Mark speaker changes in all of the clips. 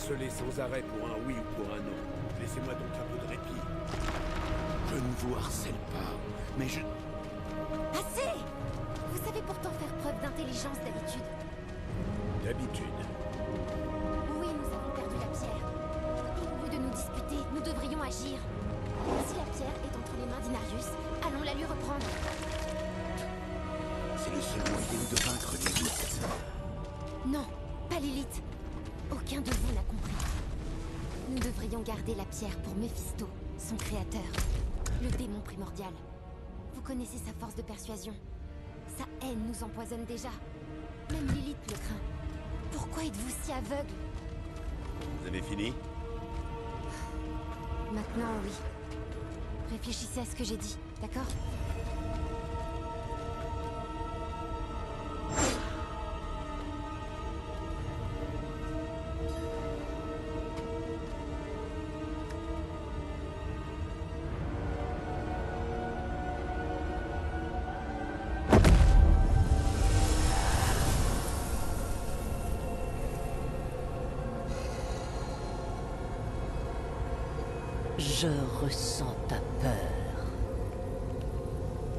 Speaker 1: harceler sans arrêt pour un oui ou pour un non. Laissez-moi donc un peu de répit. Je ne vous harcèle pas, mais je...
Speaker 2: Assez! Vous savez pourtant faire preuve d'intelligence d'habitude.
Speaker 1: D'habitude.
Speaker 2: Oui, nous avons perdu la pierre. Et au lieu de nous disputer, nous devrions agir. Si la pierre est entre les mains d'Inarius, allons la lui reprendre.
Speaker 1: C'est le seul moyen de vaincre Lilith.
Speaker 2: Non, pas Lilith. Aucun de vous n'a compris. Nous devrions garder la pierre pour Méphisto, son créateur. Le démon primordial. Vous connaissez sa force de persuasion. Sa haine nous empoisonne déjà. Même Lilith le craint. Pourquoi êtes-vous si aveugle?
Speaker 1: Vous avez fini?
Speaker 2: Maintenant, oui. Réfléchissez à ce que j'ai dit, d'accord?
Speaker 3: Je ressens ta peur,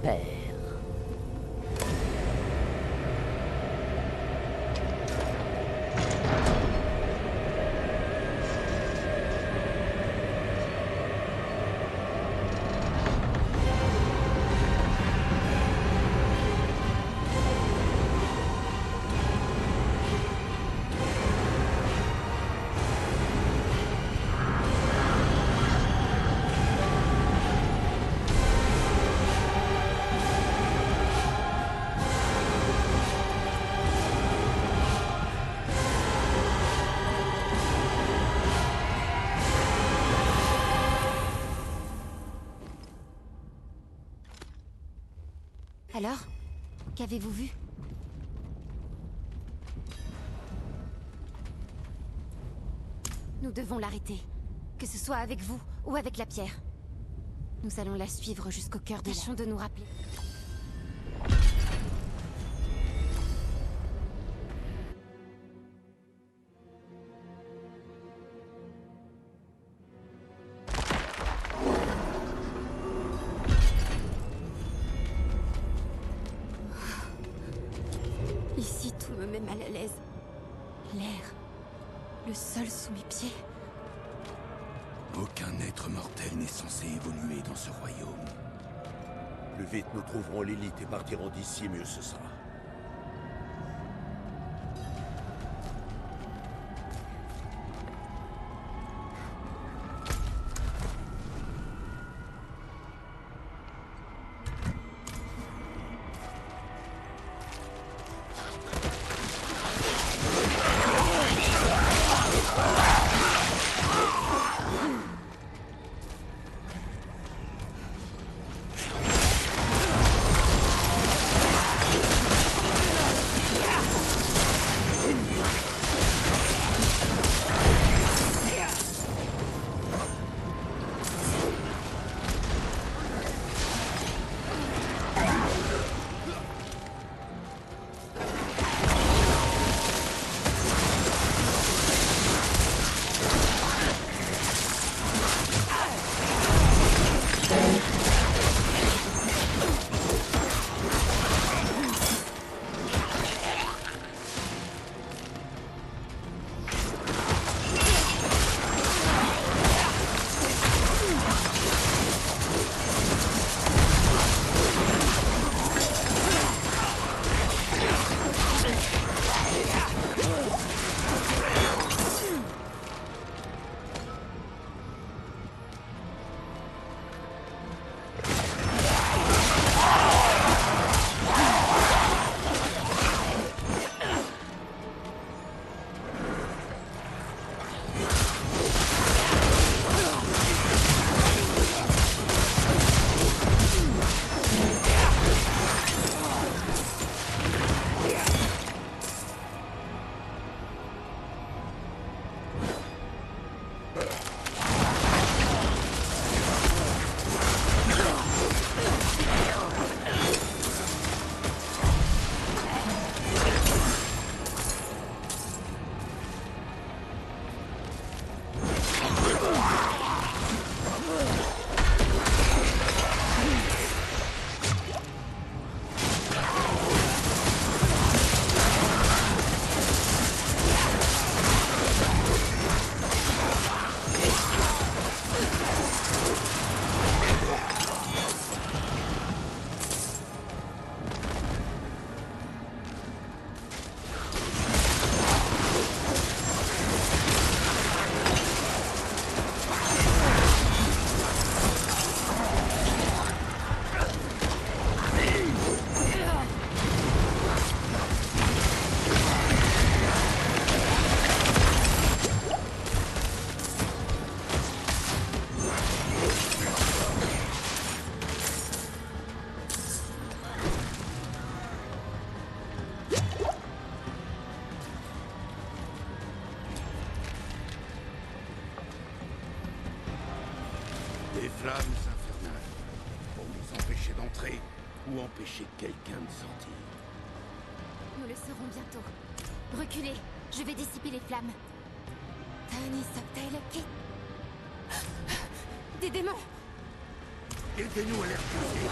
Speaker 3: Père.
Speaker 2: Alors, qu'avez-vous vu? Nous devons l'arrêter. Que ce soit avec vous ou avec la pierre. Nous allons la suivre jusqu'au cœur des champs. Tâchons de nous rappeler. Ici, tout me met mal à l'aise. L'air. Le sol sous mes pieds.
Speaker 1: Aucun être mortel n'est censé évoluer dans ce royaume. Plus vite nous trouverons l'élite et partirons d'ici, mieux ce sera. m'empêcher d'entrer ou empêcher quelqu'un de sortir.
Speaker 2: Nous le saurons bientôt. Reculez, je vais dissiper les flammes. Tiny Subtail Kit. Des démons!
Speaker 1: Aidez-nous à les repousser.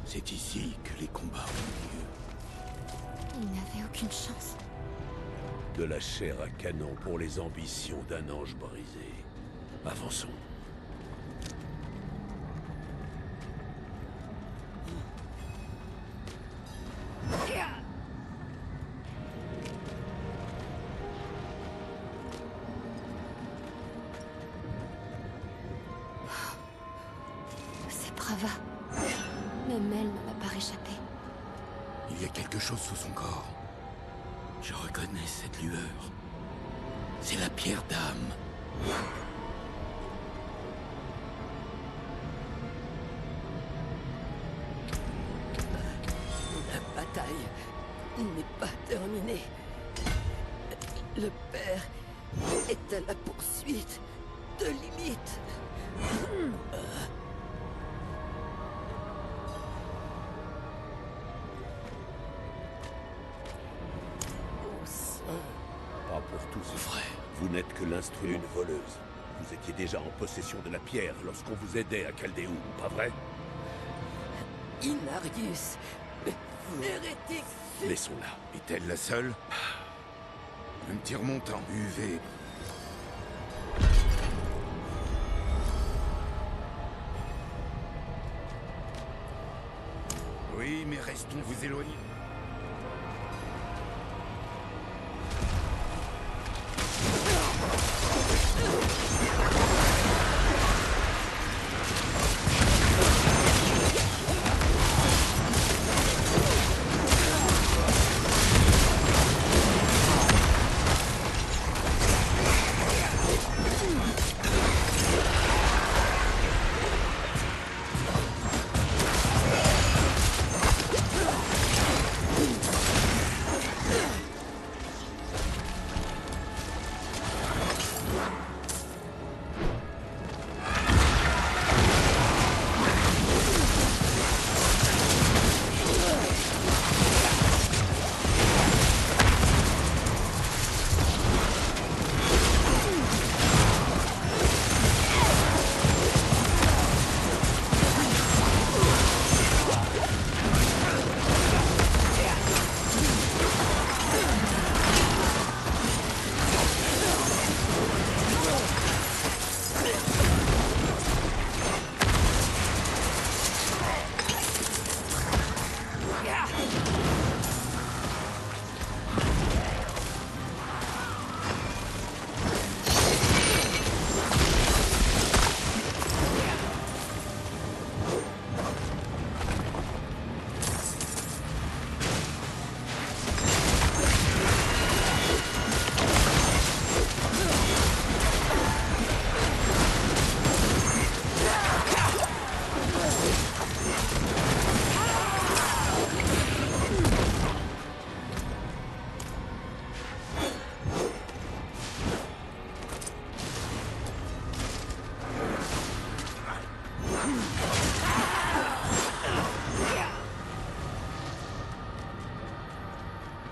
Speaker 1: C'est ici que les combats ont lieu.
Speaker 2: Il n'avait aucune chance.
Speaker 1: De la chair à canon pour les ambitions d'un ange brisé. Avançons.
Speaker 2: C'est Prava. Même elle ne m'a pas réchappé.
Speaker 1: Il y a quelque chose sous son corps. Je reconnais cette lueur. C'est la pierre d'âme.
Speaker 3: La bataille n'est pas terminée. Le père est à la poursuite de Lilith.
Speaker 1: Pas pour tous, frère. Vous n'êtes que l'instru d'une voleuse. Vous étiez déjà en possession de la pierre lorsqu'on vous aidait à Chaldéoum, pas vrai?
Speaker 3: Inarius, hérétique.
Speaker 1: Laissons-la. Est-elle la seule? Un petit remontant. UV. Oui, mais restons vous éloigner.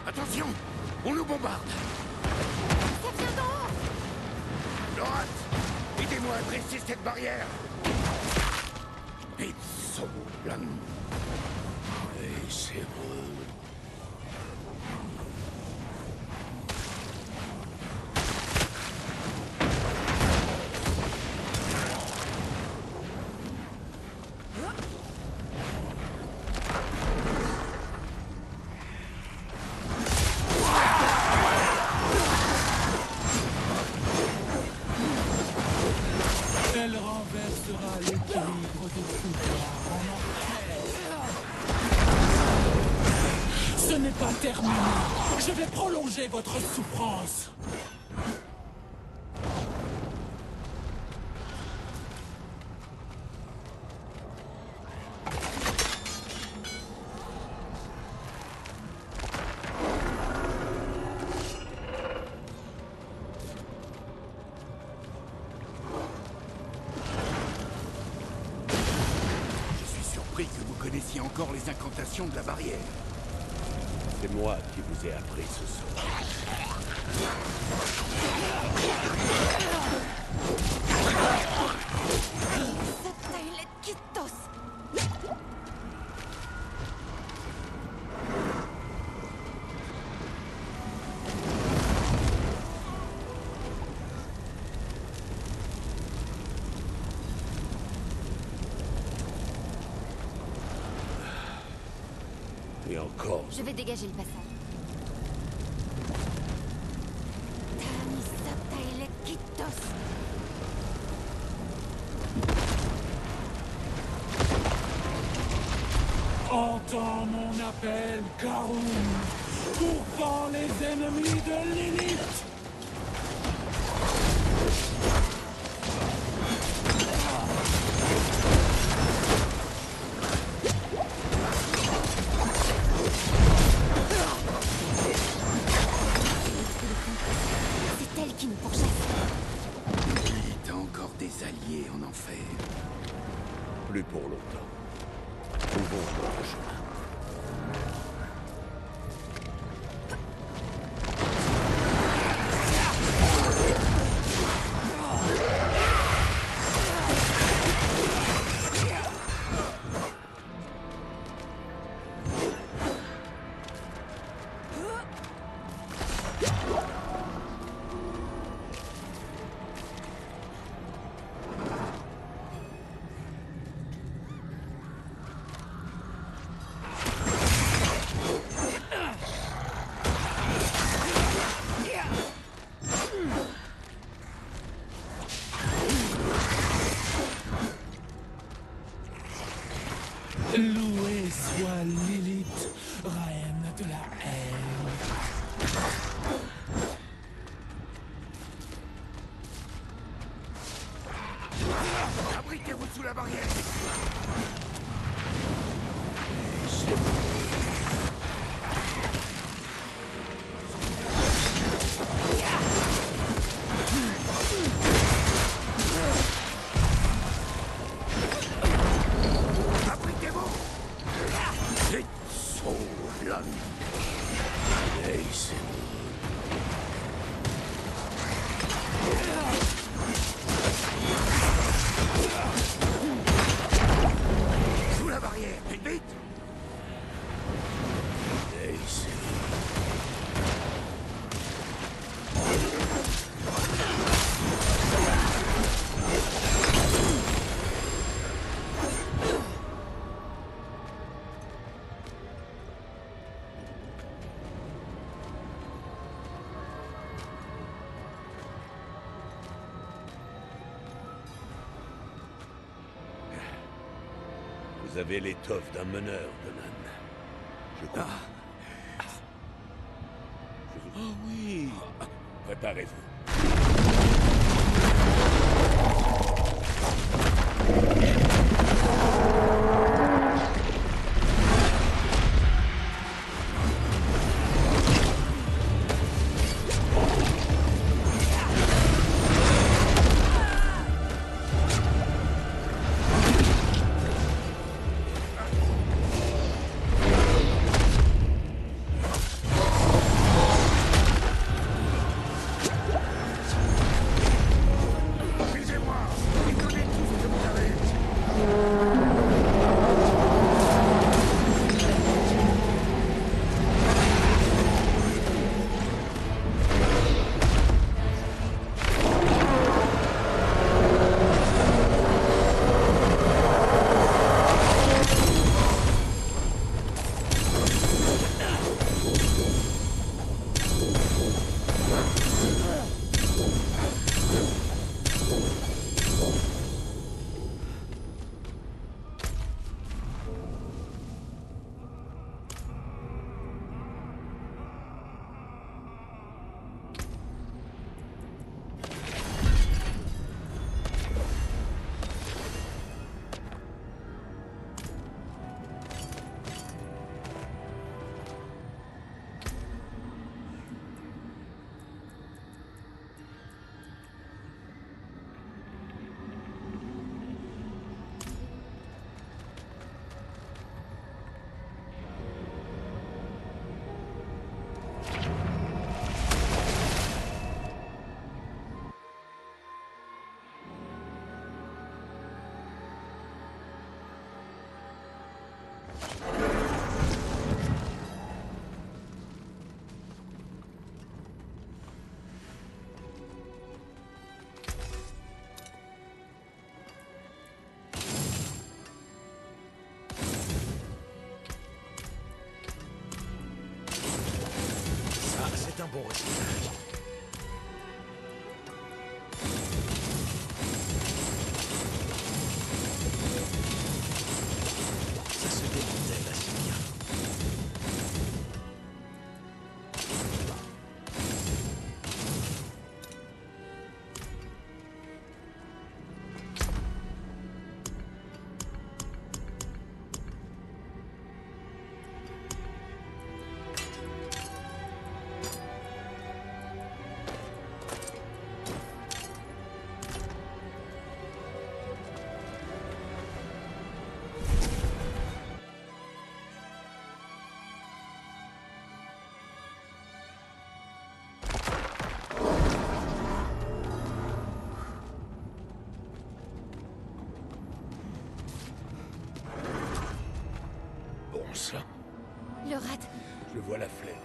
Speaker 1: Attention! On nous bombarde!
Speaker 2: Ça vient d'en haut!
Speaker 1: Lorat! Aidez-moi à dresser cette barrière! Et Soblan! Et c'est moi.
Speaker 4: n'est pas terminé. Je vais prolonger votre souffrance.
Speaker 5: Que vous connaissiez encore les incantations de la barrière.
Speaker 1: C'est moi qui vous ai appris ce sort.
Speaker 2: Subtile Kittos.
Speaker 1: Et encore.
Speaker 2: Je vais dégager le passage. Tami Subtile Kittos.
Speaker 4: Entends mon appel, Karum. Pourfends les ennemis de Lilith.
Speaker 2: C'est elle qui nous pourchasse.
Speaker 5: T'as encore des alliés en enfer.
Speaker 1: Plus pour longtemps. Trouvons notre chemin.
Speaker 4: Loué soit Lilith, reine de la haine.
Speaker 5: Abritez-vous sous la barrière. Abritez-vous.
Speaker 1: C'est Saulan. Hey, c'est
Speaker 5: Sous la barrière. Vite.
Speaker 1: Hey, c'est Vous avez l'étoffe d'un meneur, Donan. Je crois. Oh oui. Préparez-vous.
Speaker 5: Suivez-moi. Déconnez tout ce que vous avez.
Speaker 6: bon recyclage. Ça se démantèle assez bien.
Speaker 1: Bon sang,
Speaker 2: Le rat.
Speaker 1: je vois la flemme.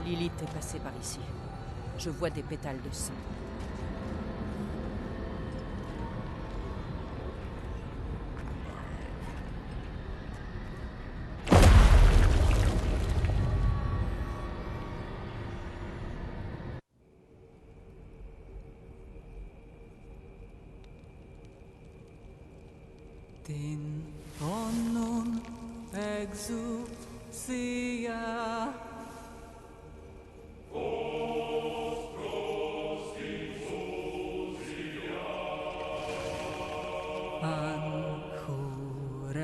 Speaker 7: Lilith est passée par ici. Je vois des pétales de sang.
Speaker 8: Din bonum exousia.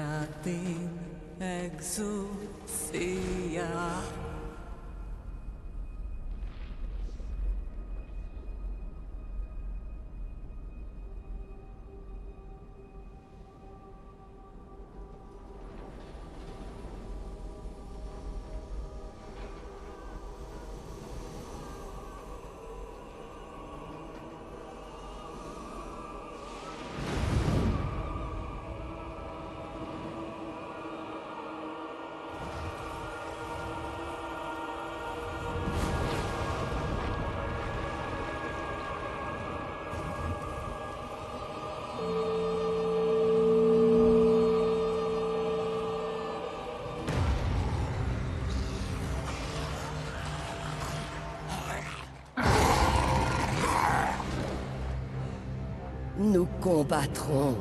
Speaker 8: Ancuratin exousia.
Speaker 3: Nous combattrons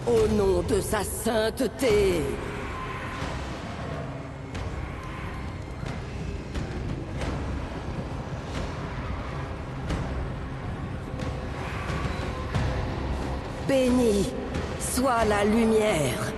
Speaker 3: au nom de sa sainteté. Bénie soit la lumière.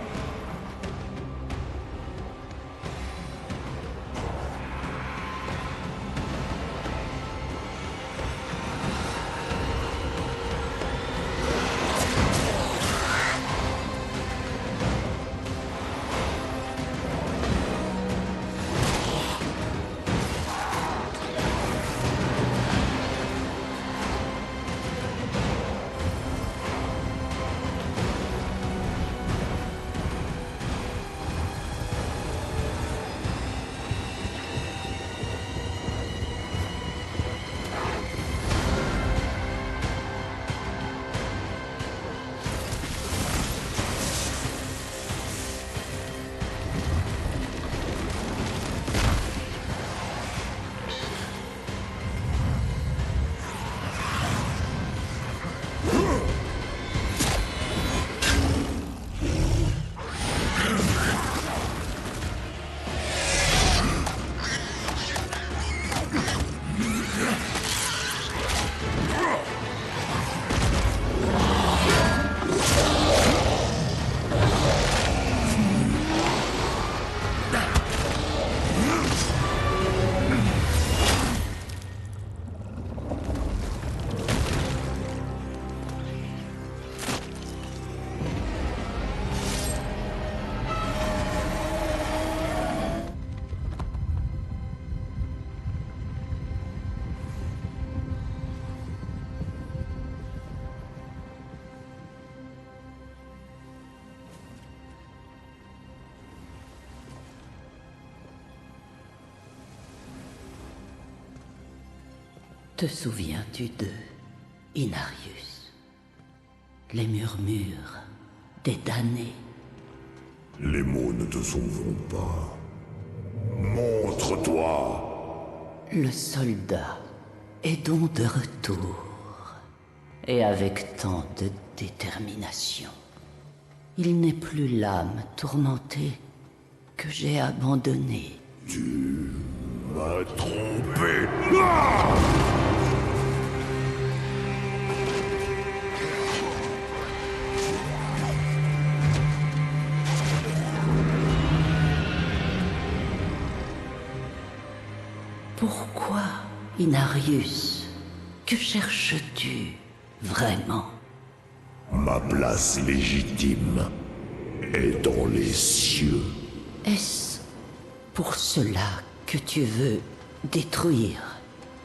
Speaker 3: Te souviens-tu de Inarius? Les murmures des damnés.
Speaker 9: Les mots ne te sauveront pas. Montre-toi!
Speaker 3: Le soldat est donc de retour. Et avec tant de détermination. Il n'est plus l'âme tourmentée que j'ai abandonnée.
Speaker 9: Tu m'as trompé! Ah!
Speaker 3: Pourquoi, Inarius? Que cherches-tu vraiment?
Speaker 9: Ma place légitime est dans les cieux.
Speaker 3: Est-ce pour cela que tu veux détruire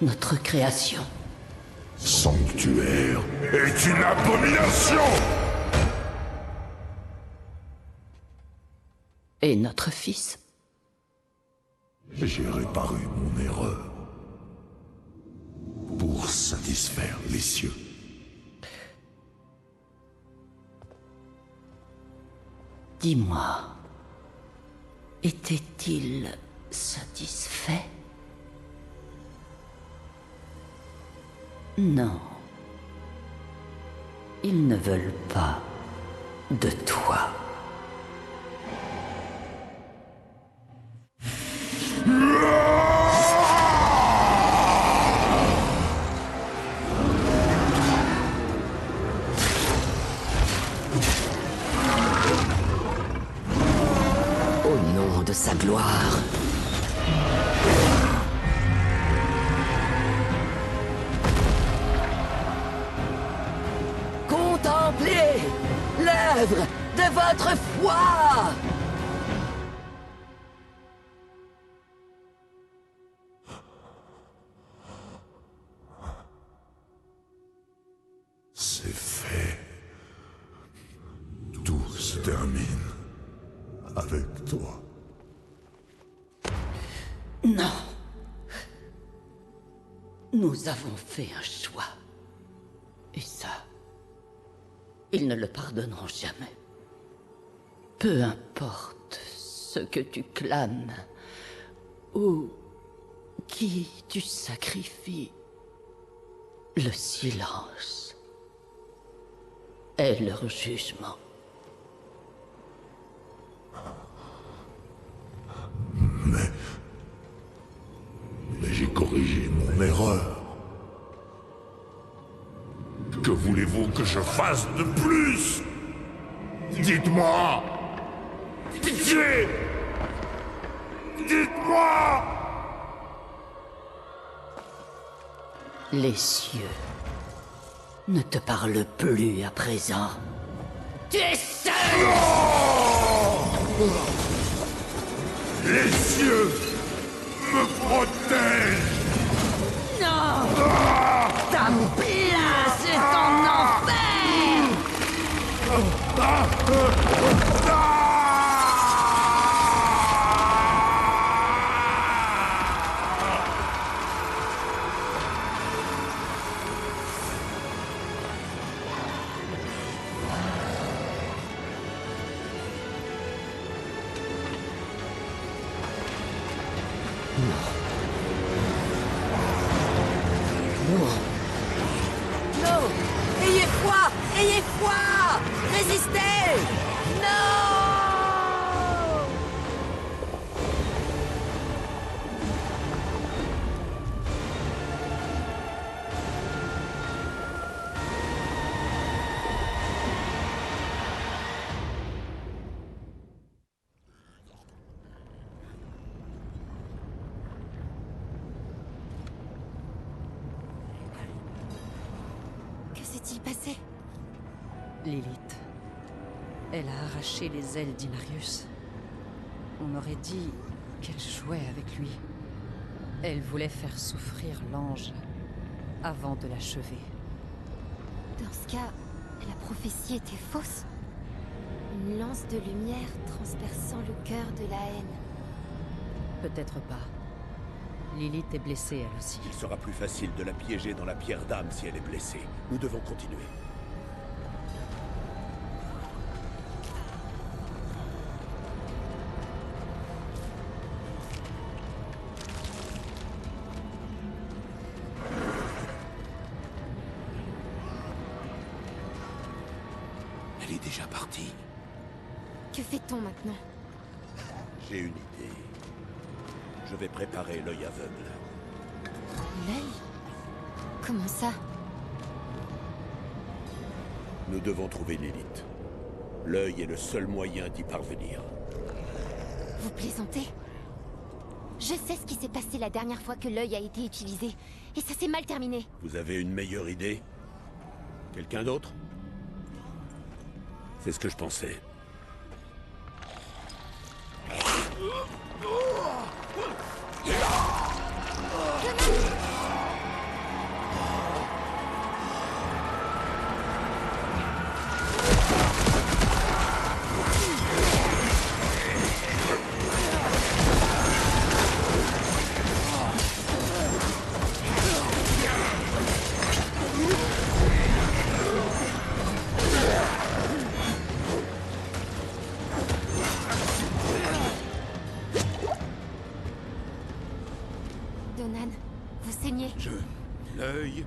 Speaker 3: notre création?
Speaker 9: Sanctuaire est une abomination!
Speaker 3: Et notre fils?
Speaker 9: J'ai réparé mon erreur pour satisfaire les cieux.
Speaker 3: Dis-moi, était-il satisfait? Non. Ils ne veulent pas de toi. Au nom de sa gloire. Contemplez l'œuvre de votre foi!
Speaker 9: C'est fait. Tout se termine avec toi.
Speaker 3: Non. Nous avons fait un choix. Et ça, ils ne le pardonneront jamais. Peu importe ce que tu clames ou qui tu sacrifies, le silence est leur jugement.
Speaker 9: Mais j'ai corrigé mon erreur. Que voulez-vous que je fasse de plus? Dites-moi! Pitié! Dites-moi!
Speaker 3: Les cieux ne te parlent plus à présent. Tu es seul!
Speaker 9: Les cieux me protègent!
Speaker 3: Non! Ta place est en enfer! Non! Ayez foi! Ayez foi! Résistez! Non!
Speaker 2: Que s'est-il passé?
Speaker 7: Lilith. Elle a arraché les ailes d'Inarius. On aurait dit qu'elle jouait avec lui. Elle voulait faire souffrir l'ange avant de l'achever.
Speaker 2: Dans ce cas, la prophétie était fausse. Une lance de lumière transperçant le cœur de la haine.
Speaker 7: Peut-être pas. Lilith est blessée, elle aussi.
Speaker 1: Il sera plus facile de la piéger dans la pierre d'âme si elle est blessée. Nous devons continuer.
Speaker 5: Elle est déjà partie.
Speaker 2: Que fait-on maintenant?
Speaker 1: J'ai une idée. Je vais préparer l'œil aveugle.
Speaker 2: L'œil? Comment ça?
Speaker 1: Nous devons trouver Lilith. L'œil est le seul moyen d'y parvenir.
Speaker 2: Vous plaisantez? Je sais ce qui s'est passé la dernière fois que l'œil a été utilisé. Et ça s'est mal terminé.
Speaker 1: Vous avez une meilleure idée? Quelqu'un d'autre? C'est ce que je pensais.
Speaker 2: Donan, vous saignez.
Speaker 5: L'œil.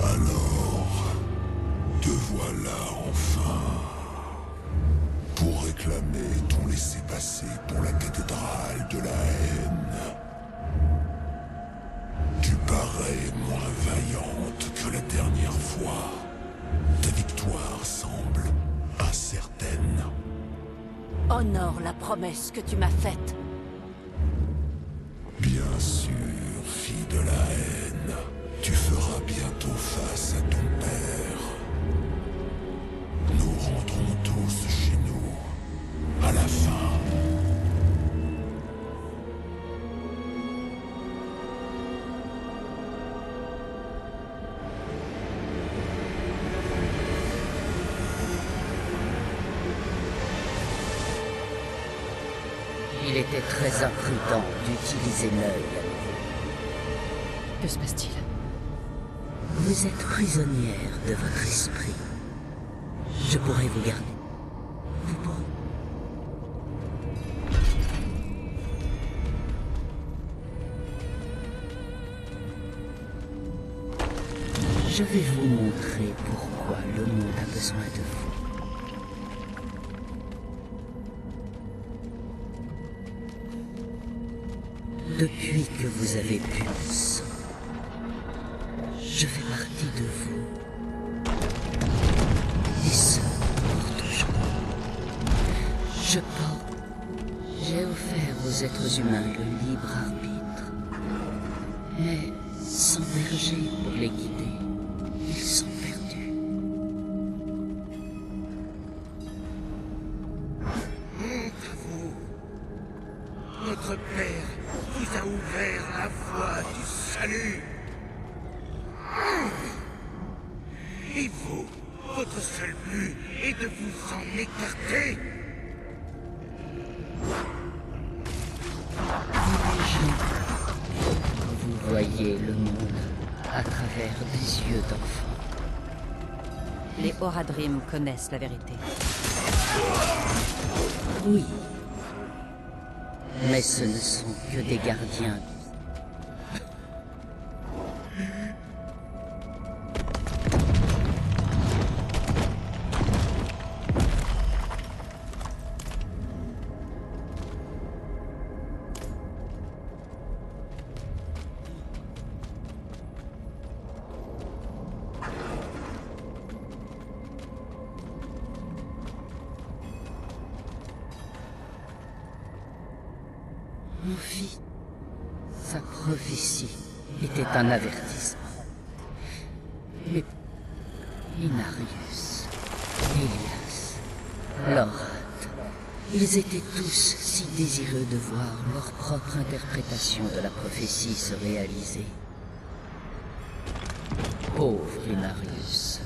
Speaker 9: Alors, te voilà enfin. Pour réclamer ton laissez-passer pour la cathédrale de la haine. Tu parais moins vaillante que la dernière fois. Ta victoire semble incertaine.
Speaker 3: Honore la promesse que tu m'as faite.
Speaker 9: Bien sûr, fille de la haine. Tu feras bientôt face à ton père. Nous rentrons tous chez nous. À la fin.
Speaker 3: Il était très imprudent d'utiliser l'œil.
Speaker 7: Que se passe-t-il?
Speaker 3: Vous êtes prisonnière de votre esprit. Je pourrais vous garder. Vous pourrez. Je vais vous montrer pourquoi le monde a besoin de vous. Depuis que vous avez pu le sang, je fais partie de vous. Et ce, pour toujours. Je porte. J'ai offert aux êtres humains le libre arbitre. Mais sans berger pour les guider, ils sont perdus.
Speaker 5: Honte à vous. Notre Père vous a ouvert la voie du salut. Et vous, votre seul but est de vous en écarter.
Speaker 3: Vous voyez le monde à travers des yeux d'enfant.
Speaker 7: Les Horadrim connaissent la vérité.
Speaker 3: Oui. Mais ce ne sont que des gardiens. Mon fils, sa prophétie était un avertissement. Mais Inarius, Elias, Lorath, ils étaient tous si désireux de voir leur propre interprétation de la prophétie se réaliser. Pauvre Inarius,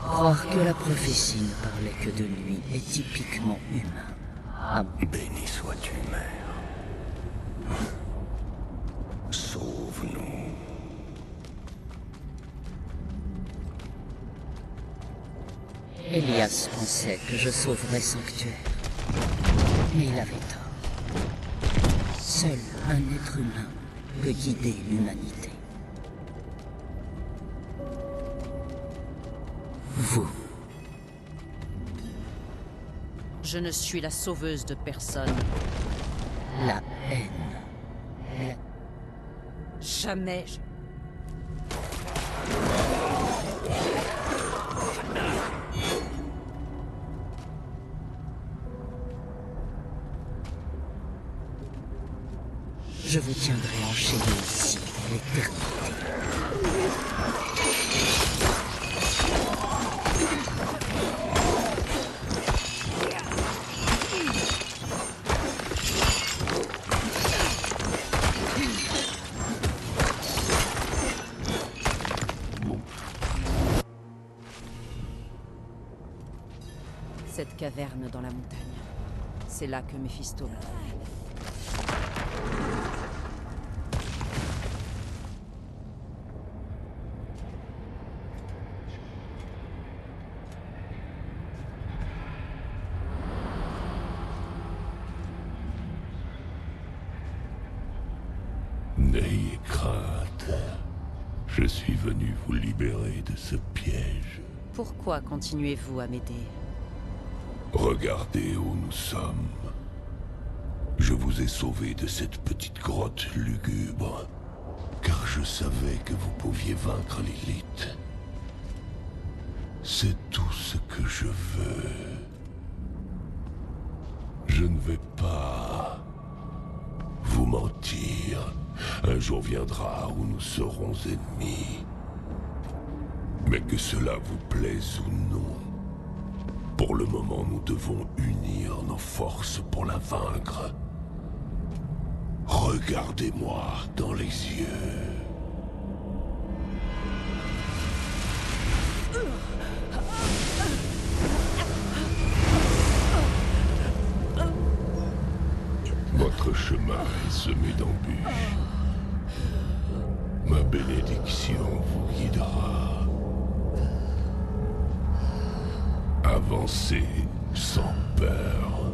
Speaker 3: croire que la prophétie ne parlait que de lui est typiquement humain.
Speaker 5: Béni sois-tu, mère. Sauve-nous.
Speaker 3: Elias pensait que je sauverais Sanctuaire. Mais il avait tort. Seul un être humain peut guider l'humanité. Vous.
Speaker 7: Je ne suis la sauveuse de personne.
Speaker 3: La haine.
Speaker 7: Jamais je...
Speaker 3: Je vous tiendrai enchaîné ici pour l'éternité.
Speaker 7: Cette caverne dans la montagne. C'est là que Méphisto l'a trouvé.
Speaker 9: N'ayez crainte. Je suis venu vous libérer de ce piège.
Speaker 7: Pourquoi continuez-vous à m'aider?
Speaker 9: Regardez où nous sommes. Je vous ai sauvé de cette petite grotte lugubre, car je savais que vous pouviez vaincre l'élite. C'est tout ce que je veux. Je ne vais pas vous mentir. Un jour viendra où nous serons ennemis. Mais que cela vous plaise ou non, pour le moment nous devons unir nos forces pour la vaincre. Regardez-moi dans les yeux. Votre chemin est semé d'embûches. Ma bénédiction vous guidera. Avancez sans peur.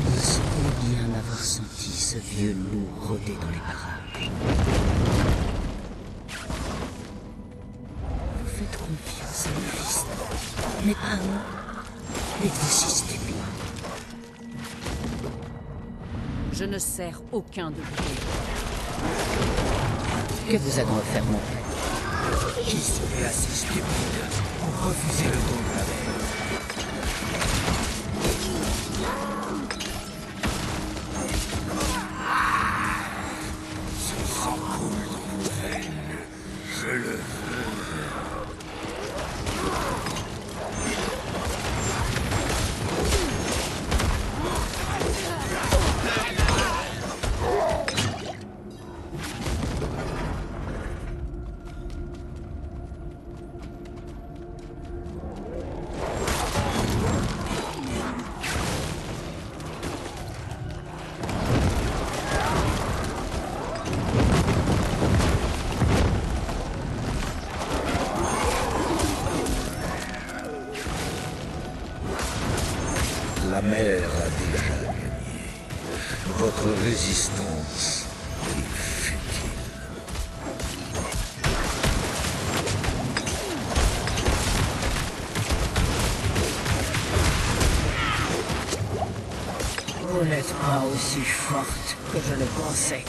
Speaker 3: Vous semblez bien avoir senti ce vieux loup rôder dans les parages. Vous faites confiance à Méphisto, mais pas à moi. Êtes-vous si stupide?
Speaker 7: Je ne sers aucun de vous.
Speaker 3: Que vous a donc offert mon père?
Speaker 5: Qui serait assez stupide pour refuser le don de la mer? Ce sang coule dans vos veines. Je le veux. La mer a déjà gagné. Votre résistance est futile.
Speaker 3: Vous n'êtes pas aussi forte que je le pensais.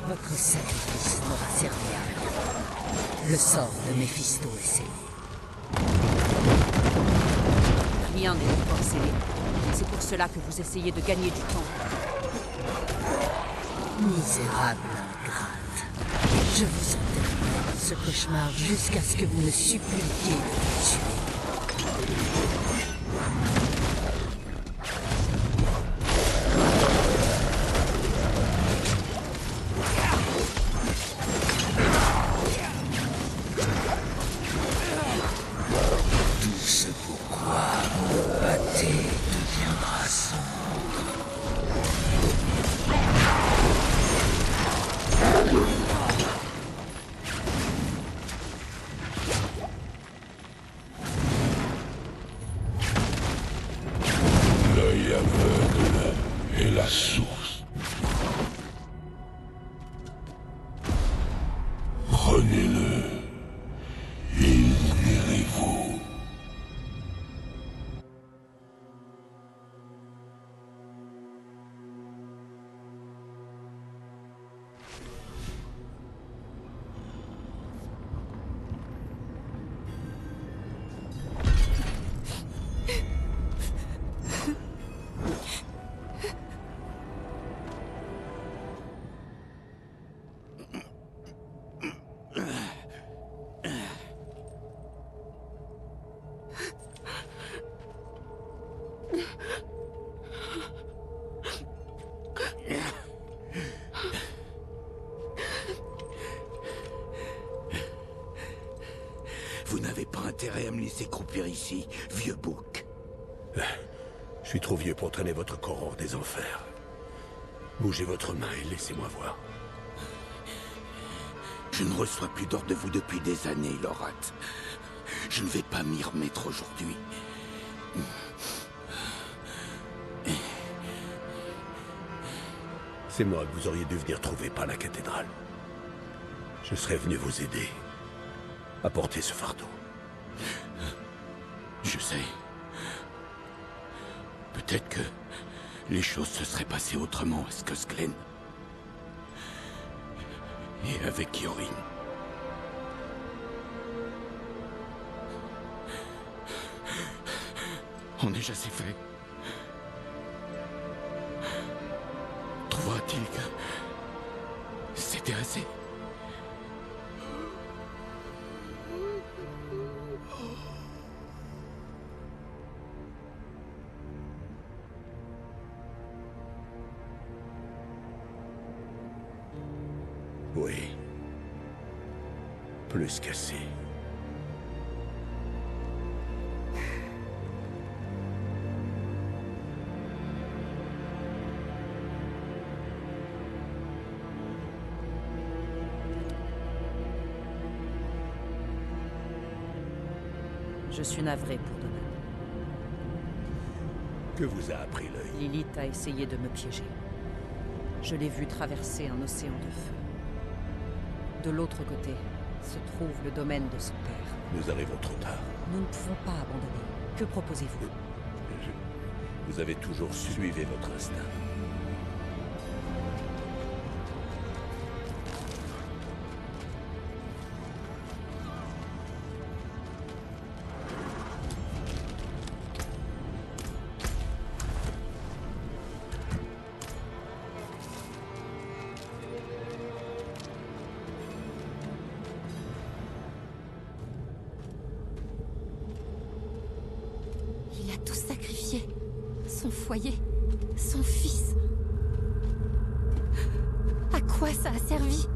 Speaker 3: Votre sacrifice n'aura servi à rien. Le sort de Méphisto est scellé.
Speaker 7: Rien n'est encore scellé. C'est pour cela que vous essayez de gagner du temps.
Speaker 3: Misérable ingrate. Je vous enterrerai dans ce cauchemar jusqu'à ce que vous me suppliquiez de me tuer. Tout ce pourquoi vous battez deviendra sombre.
Speaker 9: L'œil aveugle est la source. Prenez-le. Libérez-vous.
Speaker 5: Vous n'avez pas intérêt à me laisser croupir ici, vieux bouc.
Speaker 1: Je suis trop vieux pour traîner votre corps hors des enfers. Bougez votre main et laissez-moi voir.
Speaker 5: Je ne reçois plus d'ordre de vous depuis des années, Lorat. Je ne vais pas m'y remettre aujourd'hui.
Speaker 1: C'est moi que vous auriez dû venir trouver par la cathédrale. Je serais venu vous aider à porter ce fardeau.
Speaker 5: Je sais. Peut-être que les choses se seraient passées autrement à Skosglen. Et avec Yorin. On est déjà assez fait. Trouvera-t-il que c'était assez?
Speaker 1: Oui. Plus qu'assez.
Speaker 7: Je suis navré pour Donald.
Speaker 1: Que vous a appris l'œil?
Speaker 7: Lilith a essayé de me piéger. Je l'ai vu traverser un océan de feu. De l'autre côté se trouve le domaine de son père.
Speaker 1: Nous arrivons trop tard.
Speaker 7: Nous ne pouvons pas abandonner. Que proposez-vous?
Speaker 1: Vous avez toujours suivi votre instinct.
Speaker 2: Il a tout sacrifié. Son foyer, son fils. À quoi ça a servi?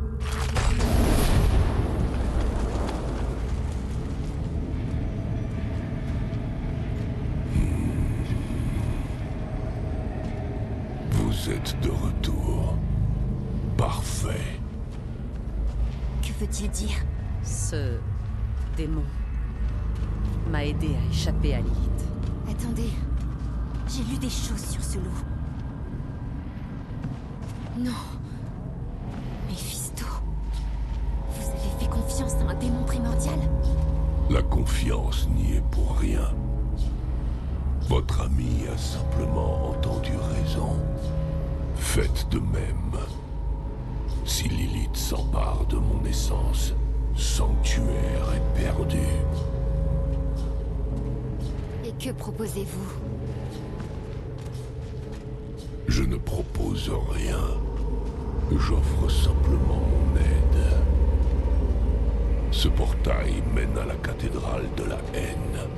Speaker 9: Vous êtes de retour. Parfait.
Speaker 2: Que veut-il dire?
Speaker 7: Ce démon m'a aidé à échapper à Lilith.
Speaker 2: Attendez, J'ai lu des choses sur ce loup. Non. Méphisto. Vous avez fait confiance à un démon primordial?
Speaker 9: La confiance n'y est pour rien. Votre ami a simplement entendu raison. Faites de même. Si Lilith s'empare de mon essence, Sanctuaire est perdu.
Speaker 2: Et que proposez-vous?
Speaker 9: Je ne propose rien. J'offre simplement mon aide. Ce portail mène à la cathédrale de la haine.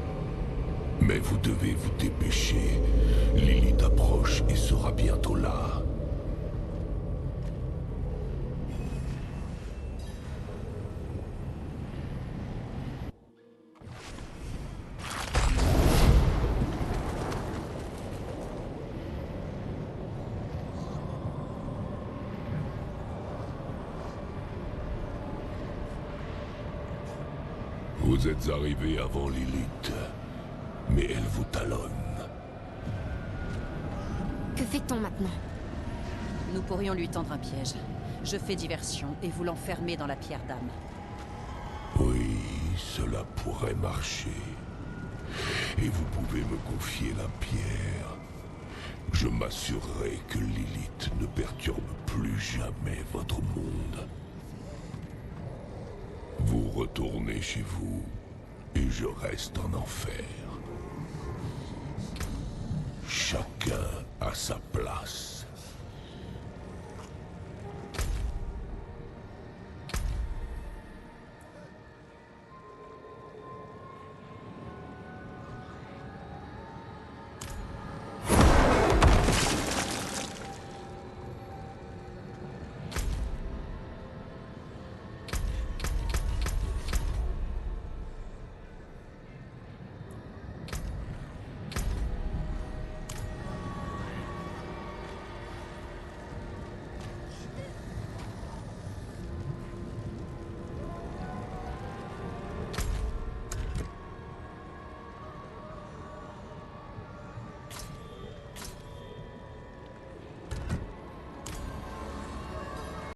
Speaker 9: Mais vous devez vous dépêcher. Lilith approche et sera bientôt là. Vous êtes arrivé avant Lilith, mais elle vous talonne.
Speaker 2: Que fait-on maintenant?
Speaker 7: Nous pourrions lui tendre un piège. Je fais diversion et vous l'enfermez dans la pierre d'âme.
Speaker 9: Oui, cela pourrait marcher. Et vous pouvez me confier la pierre. Je m'assurerai que Lilith ne perturbe plus jamais votre monde. Vous retournez chez vous, et je reste en enfer. Chacun a sa place.